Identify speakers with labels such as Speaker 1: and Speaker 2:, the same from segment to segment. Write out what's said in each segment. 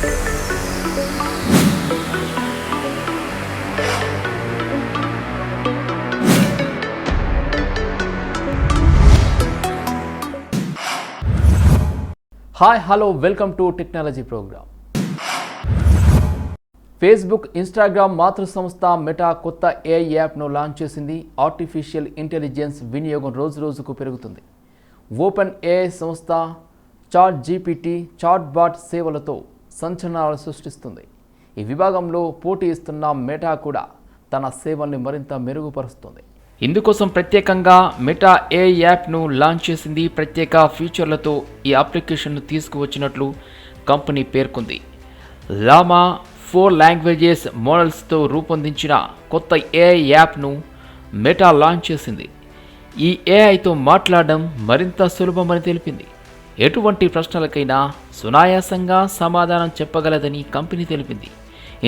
Speaker 1: Hi hello welcome to technology programme. Facebook, Instagram మాతృ సంస్థ meta కొత్త ఏఐ యాప్ను లాంచ్ చేసింది. ఆర్టిఫిషియల్ ఇంటెలిజెన్స్ వినియోగం రోజురోజుకు పెరుగుతుంది. ఓపెన్ ఏఐ సంస్థ చాట్ జీపీటీ, చాట్ బాట్ సేవలతో సంచలనాలు సృష్టిస్తుంది. ఈ విభాగంలో పోటీ ఇస్తున్న మెటా కూడా తన సేవల్ని మరింత మెరుగుపరుస్తుంది. ఇందుకోసం ప్రత్యేకంగా మెటా ఏఐ యాప్ను లాంచ్ చేసింది. ప్రత్యేక ఫీచర్లతో ఈ అప్లికేషన్ను తీసుకువచ్చినట్లు కంపెనీ పేర్కొంది. లామా 4 లాంగ్వేజెస్ మోడల్స్తో రూపొందించిన కొత్త ఏఐ యాప్ను మెటా లాంచ్ చేసింది. ఈ ఏఐతో మాట్లాడడం మరింత సులభమని తెలిపింది. ఎటువంటి ప్రశ్నలకైనా సునాయాసంగా సమాధానం చెప్పగలదని కంపెనీ తెలిపింది.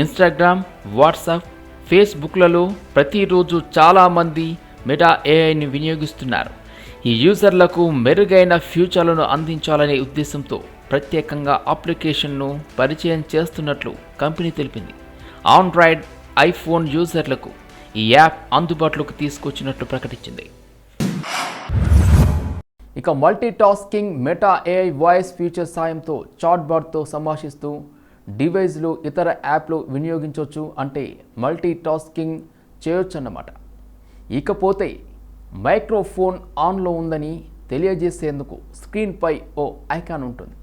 Speaker 1: ఇన్స్టాగ్రామ్, వాట్సాప్, ఫేస్బుక్లలో ప్రతిరోజు చాలామంది మెటా ఏఐని వినియోగిస్తున్నారు. ఈ యూజర్లకు మెరుగైన ఫ్యూచర్లను అందించాలనే ఉద్దేశంతో ప్రత్యేకంగా అప్లికేషన్ను పరిచయం చేస్తున్నట్లు కంపెనీ తెలిపింది. ఆండ్రాయిడ్, ఐఫోన్ యూజర్లకు ఈ యాప్ అందుబాటులోకి తీసుకొచ్చినట్లు ప్రకటించింది. ఇక multi tasking meta AI voice feature సాయంతో చాట్ బాట్తో సంభాషిస్తూ డివైజ్లు ఇతర యాప్లు వినియోగించవచ్చు. అంటే మల్టీ టాస్కింగ్ చేయొచ్చు అన్నమాట. ఇకపోతే మైక్రోఫోన్ ఆన్లో ఉందని తెలియజేసేందుకు స్క్రీన్పై ఓ ఐకాన్ ఉంటుంది.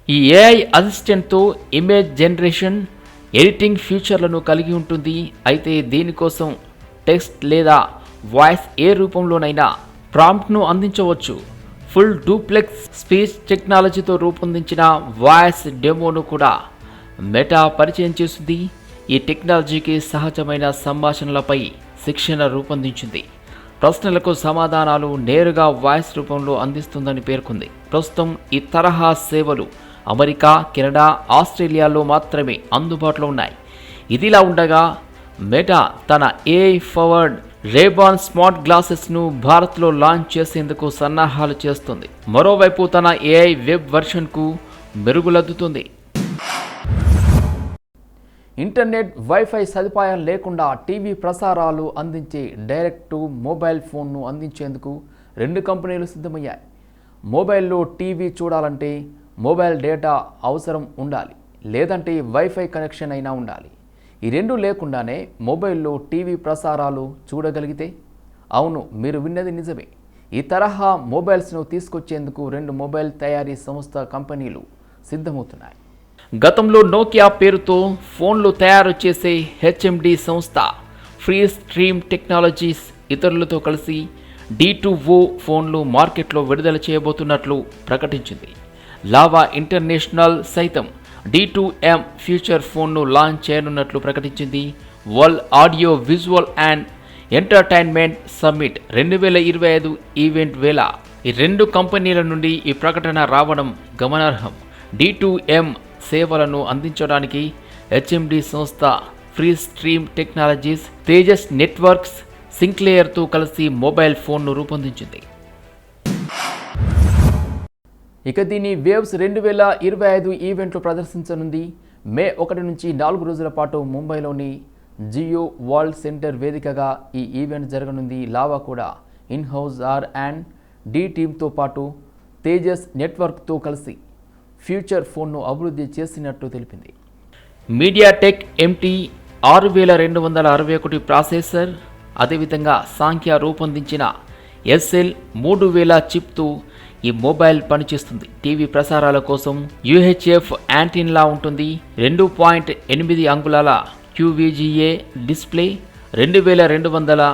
Speaker 1: ఈ ఏఐ అసిస్టెంట్తో ఇమేజ్ జనరేషన్, ఎడిటింగ్ ఫీచర్లను కలిగి ఉంటుంది. అయితే దీనికోసం టెక్స్ట్ లేదా వాయిస్ ఏ రూపంలోనైనా ప్రాంప్ట్ను అందించవచ్చు. ఫుల్ డూప్లెక్స్ స్పీచ్ టెక్నాలజీతో రూపొందించిన వాయిస్ డెమోను కూడా మెటా పరిచయం చేస్తుంది. ఈ టెక్నాలజీకి సహజమైన సంభాషణలపై శిక్షణ రూపొందించింది. ప్రశ్నలకు సమాధానాలు నేరుగా వాయిస్ రూపంలో అందిస్తుందని పేర్కొంది. ప్రస్తుతం ఈ తరహా సేవలు అమెరికా, కెనడా, ఆస్ట్రేలియాలో మాత్రమే అందుబాటులో ఉన్నాయి. ఇదిలా ఉండగా మెటా తన ఏఐ పవర్డ్ రేబాన్ స్మార్ట్ గ్లాసెస్ను భారత్లో లాంచ్ చేసేందుకు సన్నాహాలు చేస్తుంది. మరోవైపు తన ఏఐ వెబ్ వెర్షన్కు మెరుగులద్దుతుంది. ఇంటర్నెట్, వైఫై సదుపాయం లేకుండా టీవీ ప్రసారాలు అందించే డైరెక్ట్ టు మొబైల్ ఫోన్ను అందించేందుకు 2 కంపెనీలు సిద్ధమయ్యాయి. మొబైల్లో టీవీ చూడాలంటే మొబైల్ డేటా అవసరం ఉండాలి, లేదంటే వైఫై కనెక్షన్ అయినా ఉండాలి. ఈ 2 లేకుండానే మొబైల్లో టీవీ ప్రసారాలు చూడగలిగితే? అవును, మీరు విన్నది నిజమే. ఈ తరహా మొబైల్స్ను తీసుకొచ్చేందుకు 2 మొబైల్ తయారీ సంస్థ కంపెనీలు సిద్ధమవుతున్నాయి. గతంలో నోకియా పేరుతో ఫోన్లు తయారు చేసే హెచ్ఎండి సంస్థ ఫ్రీ స్ట్రీమ్ టెక్నాలజీస్ ఇతరులతో కలిసి D2O ఫోన్లు మార్కెట్లో విడుదల చేయబోతున్నట్లు ప్రకటించింది. లావా ఇంటర్నేషనల్ సైతం D2M ఫ్యూచర్ ఫోన్ను లాంచ్ చేయనున్నట్లు ప్రకటించింది. World audio visual and entertainment summit 2025 event వేళ ఈ 2 కంపెనీల నుండి ఈ ప్రకటన రావడం గమనార్హం. D2M సేవలను అందించడానికి హెచ్ఎండి సంస్థ free stream technologies, Tejas networks, సింక్లేయర్తో కలిసి మొబైల్ ఫోన్ను రూపొందించింది. ఇక దీని వేవ్స్ 2025 ఈవెంట్లు ప్రదర్శించనుంది. మే 1 నుంచి 4 రోజుల పాటు ముంబైలోని జియో వరల్డ్ సెంటర్ వేదికగా ఈ ఈవెంట్ జరగనుంది. లావా కూడా ఇన్ హౌస్ R&D టీమ్తో పాటు తేజస్ నెట్వర్క్తో కలిసి ఫ్యూచర్ ఫోన్ను అభివృద్ధి చేసినట్టు తెలిపింది. మీడియాటెక్ MT 6261 ప్రాసెసర్, అదేవిధంగా సాంఖ్య రూపొందించిన SL3000 చిప్తో ఈ మొబైల్ పనిచేస్తుంది. టీవీ ప్రసారాల కోసం UHF యాంటీన్లా ఉంటుంది. 2.8 అంగుళాల QVGA డిస్ప్లే, 2200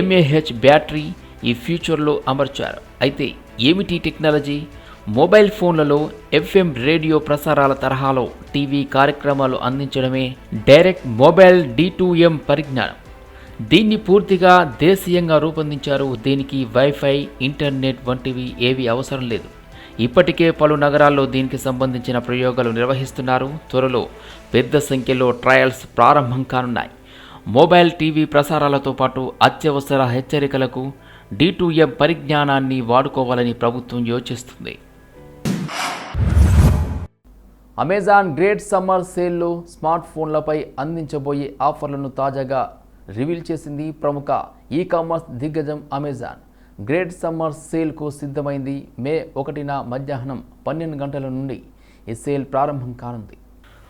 Speaker 1: mAh బ్యాటరీ ఈ ఫ్యూచర్లో అమర్చారు. అయితే ఏమిటి టెక్నాలజీ? మొబైల్ ఫోన్లలో FM రేడియో ప్రసారాల తరహాలో టీవీ కార్యక్రమాలు అందించడమే డైరెక్ట్ మొబైల్ D2M పరిజ్ఞానం. దీన్ని పూర్తిగా దేశీయంగా రూపొందించారు. దీనికి వైఫై, ఇంటర్నెట్ వంటివి ఏవి అవసరం లేదు. ఇప్పటికే పలు నగరాల్లో దీనికి సంబంధించిన ప్రయోగాలు నిర్వహిస్తున్నారు. త్వరలో పెద్ద సంఖ్యలో ట్రయల్స్ ప్రారంభం కానున్నాయి. మొబైల్ టీవీ ప్రసారాలతో పాటు అత్యవసర హెచ్చరికలకు D2M పరిజ్ఞానాన్ని వాడుకోవాలని ప్రభుత్వం యోచిస్తుంది. అమెజాన్ గ్రేట్ సమ్మర్ సేల్లో స్మార్ట్ ఫోన్లపై అందించబోయే ఆఫర్లను తాజాగా రివీల్ చేసింది ప్రముఖ ఈ కామర్స్ దిగ్గజం అమెజాన్. గ్రేట్ సమ్మర్ సేల్కు సిద్ధమైంది. మే 1న మధ్యాహ్నం 12 గంటల నుండి ఈ సేల్ ప్రారంభం కానుంది.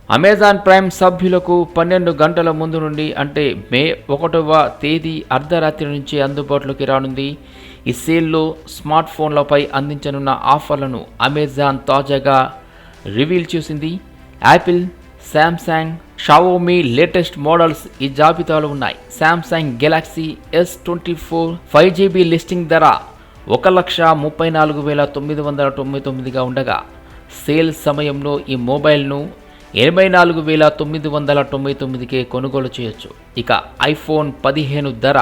Speaker 1: అమెజాన్ ప్రైమ్ సభ్యులకు 12 గంటల ముందు నుండి అంటే మే 1వ తేదీ అర్ధరాత్రి నుంచి అందుబాటులోకి రానుంది. ఈ సేల్లో స్మార్ట్ ఫోన్లపై అందించనున్న ఆఫర్లను అమెజాన్ తాజాగా రివీల్ చేసింది. Apple, Samsung, Xiaomi latest models ఈ జాబితాలో ఉన్నాయి. Samsung Galaxy S24 5GB listing ధర 1,34,999గా ఉండగా సేల్ సమయంలో ఈ మొబైల్ను 84,999కే కొనుగోలు చేయొచ్చు. ఇక ఐఫోన్ 15 ధర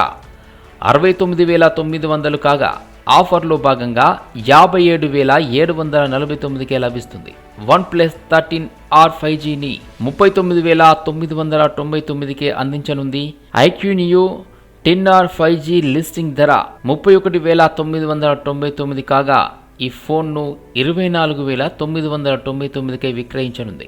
Speaker 1: 69,900 కాగా ఆఫర్లో భాగంగా 57,749కే లభిస్తుంది. OnePlus 13R 5Gని 39,999కే అందించనుంది. IQ-Neo 10R 5G లిస్టింగ్ ధర 31,999 కాగా ఈ ఫోన్ను 24,999కే విక్రయించనుంది.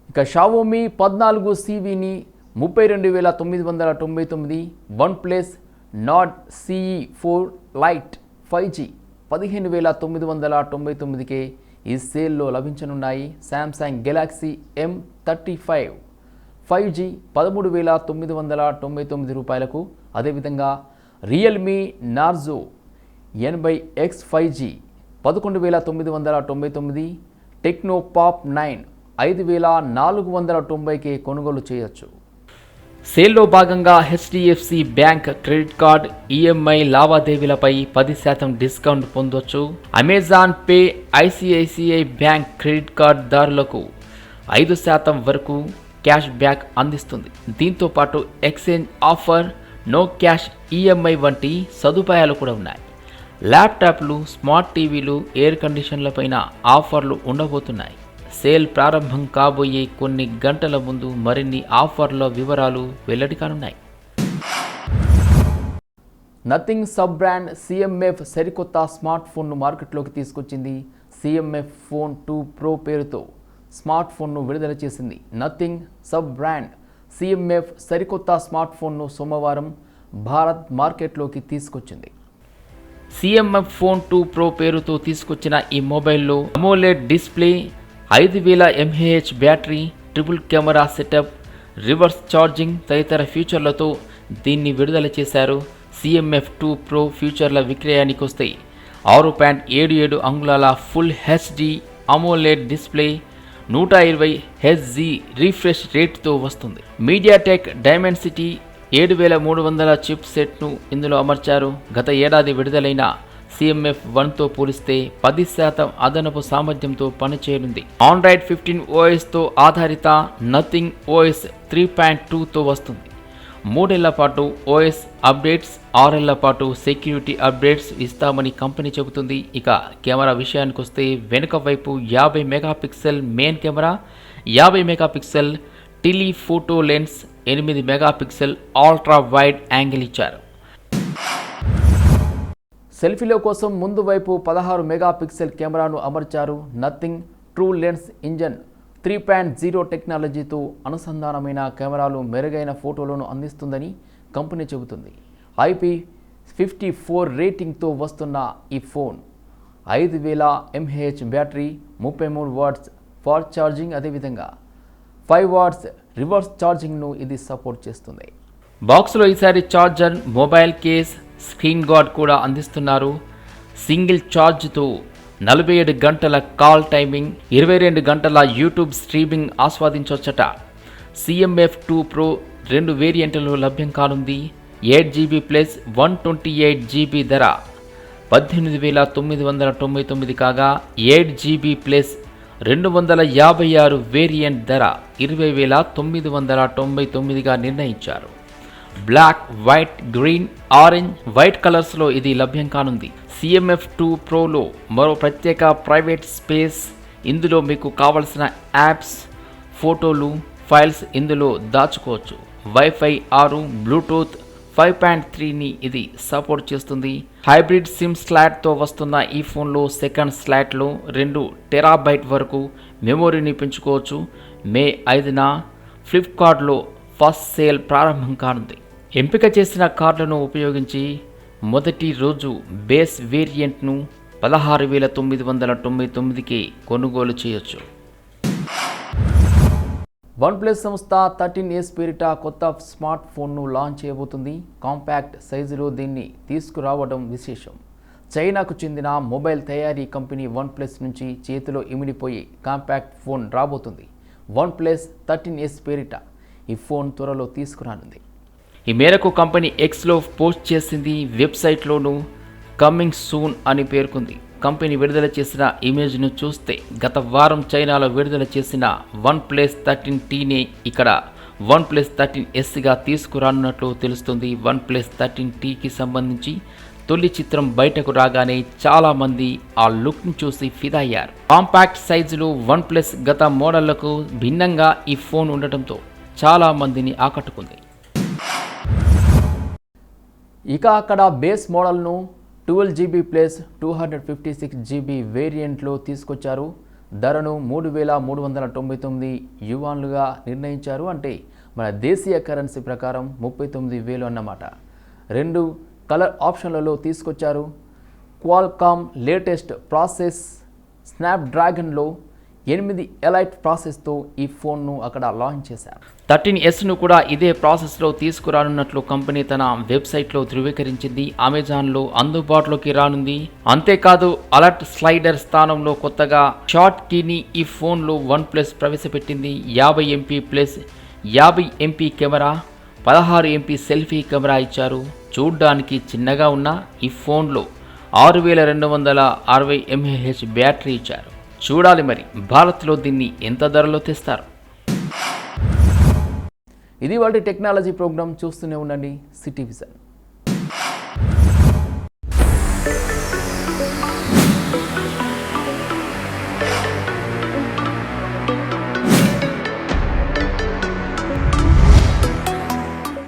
Speaker 1: ఇక Xiaomi 14 CVని 32,999, OnePlus Nord CE4 Lite 5G 15,999కే ఈ సేల్లో లభించనున్నాయి. శాంసంగ్ గెలాక్సీ M35 5G 13,999 రూపాయలకు, అదేవిధంగా Realme Narzo 80X 5G 11,999, Tecno pop 9 5,490కే కొనుగోలు చేయొచ్చు. సేల్లో భాగంగా HDFC bank credit card EMI లావాదేవీలపై 10% డిస్కౌంట్ పొందొచ్చు. Amazon pay ICICI bank credit card దారులకు 5% వరకు క్యాష్ బ్యాక్ అందిస్తుంది. దీంతో పాటు exchange offer, no cash EMI వంటి సదుపాయాలు కూడా ఉన్నాయి. ల్యాప్టాప్లు, స్మార్ట్ టీవీలు, ఎయిర్ కండిషన్లపైన ఆఫర్లు ఉండబోతున్నాయి. సేల్ ప్రారంభం కాబోయే కొన్ని గంటల ముందు మరిన్ని ఆఫర్ల వివరాలు వెల్లడి కానున్నాయి. నథింగ్ సబ్ బ్రాండ్ CMF సరికొత్త స్మార్ట్ ఫోన్ను మార్కెట్లోకి తీసుకొచ్చింది. CMF ఫోన్ 2 Pro పేరుతో స్మార్ట్ ఫోన్ను విడుదల చేసింది. నథింగ్ సబ్ బ్రాండ్ CMF సరికొత్త స్మార్ట్ ఫోన్ను సోమవారం భారత్ మార్కెట్లోకి తీసుకొచ్చింది. CMF ఫోన్ 2 Pro పేరుతో తీసుకొచ్చిన ఈ మొబైల్లో AMOLED display, 5,000 mAh battery, triple camera setup, reverse charging తదితర ఫీచర్లతో దీన్ని విడుదల చేశారు. CMF 2 Pro ఫీచర్ల విక్రయానికి వస్తే 6.77 అంగుళాల full HD AMOLED display, 120 Hz refresh రేట్తో వస్తుంది. మీడియాటెక్ డైమెన్సిటీ 7300 చిప్ సెట్ను ఇందులో అమర్చారు. గత ఏడాది విడుదలైన CMF 1తో పోలిస్తే 10% అదనపు సామర్థ్యంతో పనిచేయనుంది. ఆండ్రాయిడ్ 15 OSతో ఆధారిత నథింగ్ OS 3.2తో వస్తుంది. 3 ఏళ్ల పాటు OS అప్డేట్స్, 6 ఏళ్ల పాటు సెక్యూరిటీ అప్డేట్స్ ఇస్తామని కంపెనీ చెబుతుంది. ఇక కెమెరా విషయానికి వస్తే వెనుక వైపు 50 megapixel main camera, 50 megapixel telephoto lens, 8 megapixel ultra wide angle ఇచ్చారు. సెల్ఫీల కోసం ముందు వైపు 16 మెగాపిక్సెల్ కెమెరాను అమర్చారు. నథింగ్ ట్రూ లెన్స్ ఇంజన్ 3.0 టెక్నాలజీతో అనుసంధానమైన కెమెరాలు మెరుగైన ఫోటోలను అందిస్తుందని కంపెనీ చెబుతుంది. IP54 రేటింగ్తో వస్తున్న ఈ phone 5,000 mAh battery, 33 watts fast charging, అదేవిధంగా 5 వాట్స్ రివర్స్ ఛార్జింగ్ను ఇది సపోర్ట్ చేస్తుంది. బాక్స్లో ఈసారి charger, mobile case, screen guard కూడా అందిస్తున్నారు. సింగిల్ ఛార్జ్తో 47 గంటల కాల్ టైమింగ్, 22 గంటల యూట్యూబ్ స్ట్రీమింగ్ ఆస్వాదించవచ్చట. CMF 2 Pro 2 వేరియంట్లలో లభ్యం కానుంది. 8GB ప్లస్ 128GB ధర 18,999 కాగా 8GB ప్లస్ 256 వేరియంట్ ధర 20,999గా నిర్ణయించారు. Black, white, green, orange, white కలర్స్లో ఇది లభ్యం కానుంది. CMF 2 Proలో మరో ప్రత్యేక ప్రైవేట్ స్పేస్. ఇందులో మీకు కావలసిన యాప్స్, ఫోటోలు, ఫైల్స్ ఇందులో దాచుకోవచ్చు. వైఫై 6, బ్లూటూత్ 5.3ని ఇది సపోర్ట్ చేస్తుంది. హైబ్రిడ్ సిమ్ స్లాట్తో వస్తున్న ఈ ఫోన్లో సెకండ్ స్లాట్లో 2 టెరాబైట్ వరకు మెమొరీని పెంచుకోవచ్చు. మే 5న ఫ్లిప్కార్ట్లో ఫస్ట్ సేల్ ప్రారంభం కానుంది. ఎంపిక చేసిన కార్డులను ఉపయోగించి మొదటి రోజు బేస్ వేరియంట్ను 16,999కి కొనుగోలు చేయొచ్చు. వన్ప్లస్ సంస్థ 13S పేరిట కొత్త స్మార్ట్ ఫోన్ను లాంచ్ చేయబోతుంది. కాంపాక్ట్ సైజులో దీన్ని తీసుకురావడం విశేషం. చైనాకు చెందిన మొబైల్ తయారీ కంపెనీ వన్ప్లస్ నుంచి చేతిలో ఇమిడిపోయే కాంపాక్ట్ ఫోన్ రాబోతుంది. వన్ప్లస్ 13S పేరిట ఈ ఫోన్ త్వరలో తీసుకురానుంది. ఈ మేరకు కంపెనీ ఎక్స్లో పోస్ట్ చేసింది. వెబ్సైట్లోనూ కమింగ్ సూన్ అని పేర్కొంది. కంపెనీ విడుదల చేసిన ఇమేజ్ను చూస్తే గత వారం చైనాలో విడుదల చేసిన వన్ప్లస్ 13Tనే ఇక్కడ వన్ప్లస్ 13Sగా తీసుకురానున్నట్లు తెలుస్తుంది. వన్ప్లస్ 13Tకి సంబంధించి తొలి చిత్రం బయటకు రాగానే చాలామంది ఆ లుక్ని చూసి ఫిదా అయ్యారు. కాంపాక్ట్ సైజులో వన్ప్లస్ గత మోడళ్లకు భిన్నంగా ఈ ఫోన్ ఉండటంతో చాలామందిని ఆకట్టుకుంది. ఇక అక్కడ బేస్ మోడల్ను 12GB ప్లస్ 256GB వేరియంట్లో తీసుకొచ్చారు. ధరను 3,399 యువాన్లుగా నిర్ణయించారు. అంటే మన దేశీయ కరెన్సీ ప్రకారం 39,000 అన్నమాట. 2 కలర్ ఆప్షన్లలో తీసుకొచ్చారు. క్వాల్కామ్ లేటెస్ట్ ప్రాసెస్ స్నాప్డ్రాగన్లో 8 ఎలైట్ ప్రాసెస్తో ఈ ఫోన్ను అక్కడ లాంచ్ చేశారు. 13Sను కూడా ఇదే ప్రాసెస్లో తీసుకురానున్నట్లు కంపెనీ తన వెబ్సైట్లో ధృవీకరించింది. అమెజాన్లో అందుబాటులోకి రానుంది. అంతేకాదు అలర్ట్ స్లైడర్ స్థానంలో కొత్తగా షార్ట్ కీని ఈ ఫోన్లో వన్ప్లస్ ప్రవేశపెట్టింది. 50MP plus 50MP camera, 16MP selfie camera ఇచ్చారు. చూడ్డానికి చిన్నగా ఉన్న ఈ ఫోన్లో 6,260 mAh బ్యాటరీ ఇచ్చారు. చూడాలి మరి భారత్లో దీన్ని ఎంత ధరలో తెస్తారు. ఇది వాళ్ళ టెక్నాలజీ ప్రోగ్రామ్. చూస్తూనే ఉండండి సిటీ విజన్.